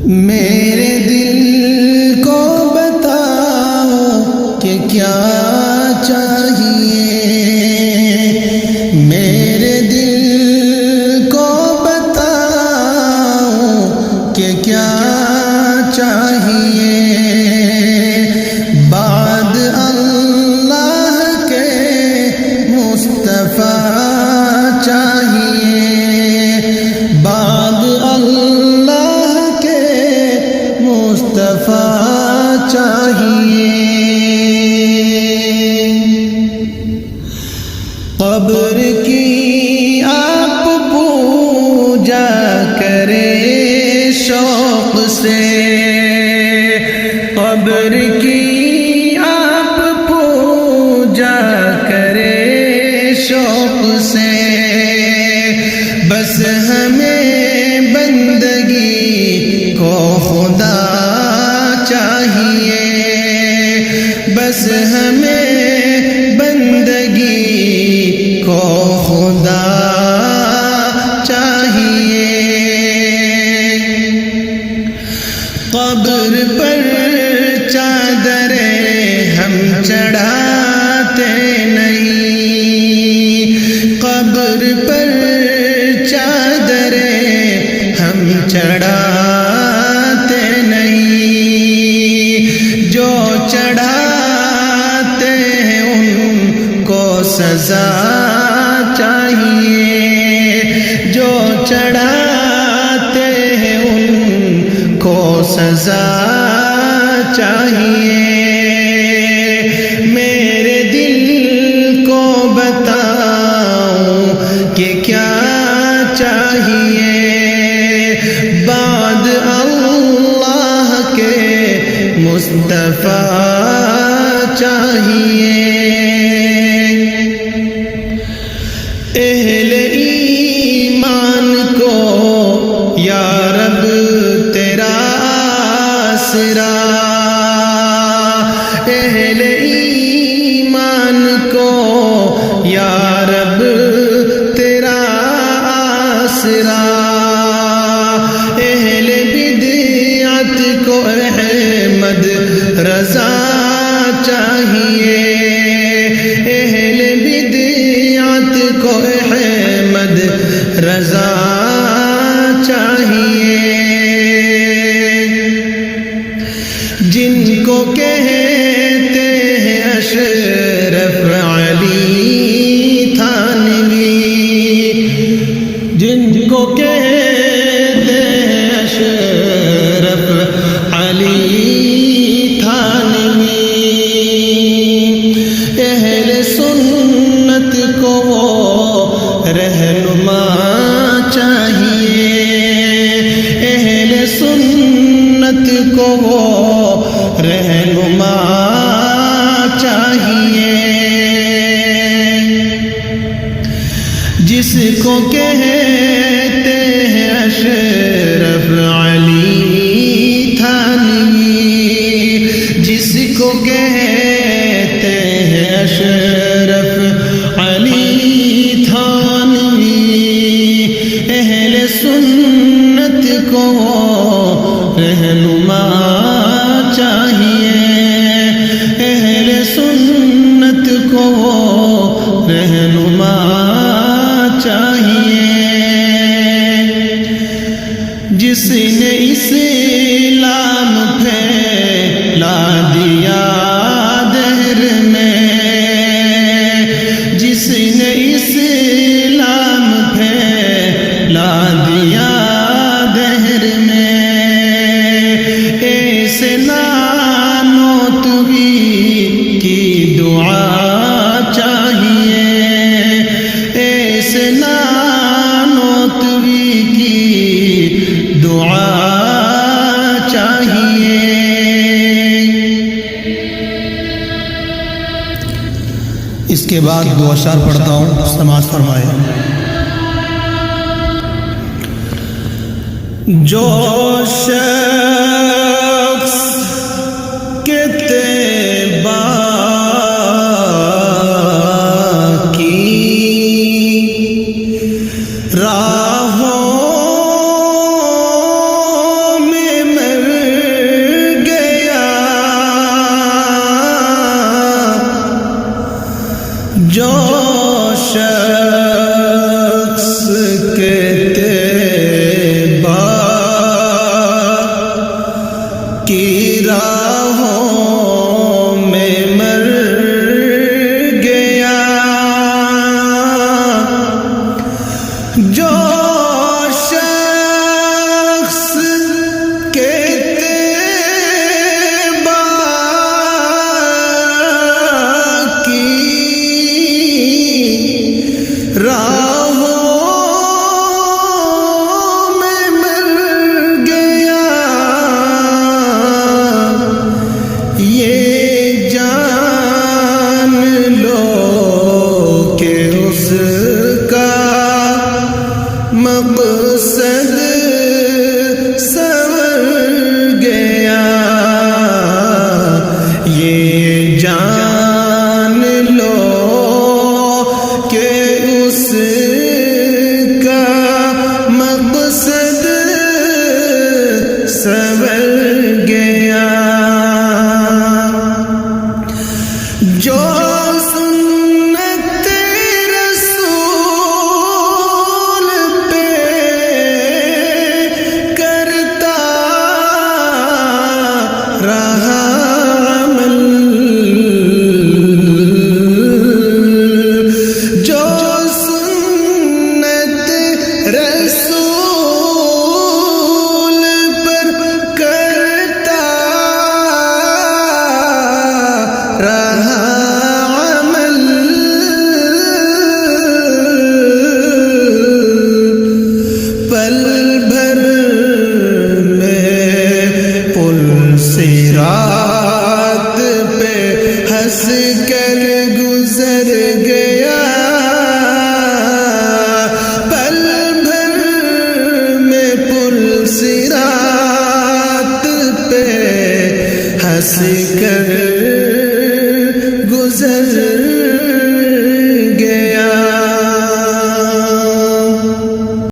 میرے دل کو بتاؤ کہ کیا چاہیے، میرے دل کو بتاؤ کہ کیا چاہیے، بعد اللہ کے مصطفیٰ چاہیے، بعد اللہ کے مصطفیٰ چاہیے۔ قبر کی آپ پوجا کرے شوق سے، قبر کی آپ پوجا کرے شوق سے، بس ہمیں بندگی کو خدا چاہیے، بس ہمیں بندگی کو خدا چاہیے۔ قبر پر چادریں ہم چڑھاتے نہیں، قبر پر چادریں ہم چڑھاتے نہیں، جو چڑھاتے ہیں ان کو سزا چاہیے، جو چڑھاتے ہیں ان کو سزا چاہیے۔ میرے دل کو بتاؤ کہ کیا چاہیے، بعد اللہ کے مصطفیٰ چاہیے۔ اہل ایمان کو یا رب تیرا آسرا، اہل ایمان کو یا رب تیرا آسرا، اہل بدعت کو احمد رضا چاہیے، اہل بدعت کو احمد رضا چاہیے، جن کو کہتے ہیں اشرف علی تھانوی، جن کو کہتے ہیں اشرف علی تھانوی، اہل سنت کو وہ رہنما چاہیے، اہل سنت کو وہ رہنما چاہیے، جس کو کہتے ہیں اشرف علی تھانوی، جس کو کہتے ہیں اشرف علی تھانوی، اہل سنت کو رہنما چاہیے، اہل سنت کو رہنما چاہیے، جس نے اسلام پھیلا دیا دہر میں، جس نے اسلام پھیلا دیا دہر میں، ایسے نانوتوی کی دعا چاہیے، ایسے نانوتوی کی دعا چاہیے۔ اس کے بعد دو اشعار پڑھتا ہوں، سماعت فرمائے۔ جو شخص کے تیبا کی راہوں میں جو شخص کے اتباع کی راہوں میں مر گیا، یہ جان لو کہ اس کا مقصد سنور گیا، یہ جان لو کہ اس کا مقصد سنور گیا۔ جو سنت رسول پہ کرتا رہا عمل، جو سنت رسول پر کرتا رہا پل بھر میں پل صراط پہ ہنس کر گزر گیا، پل بھر میں پل صراط پہ ہنس کر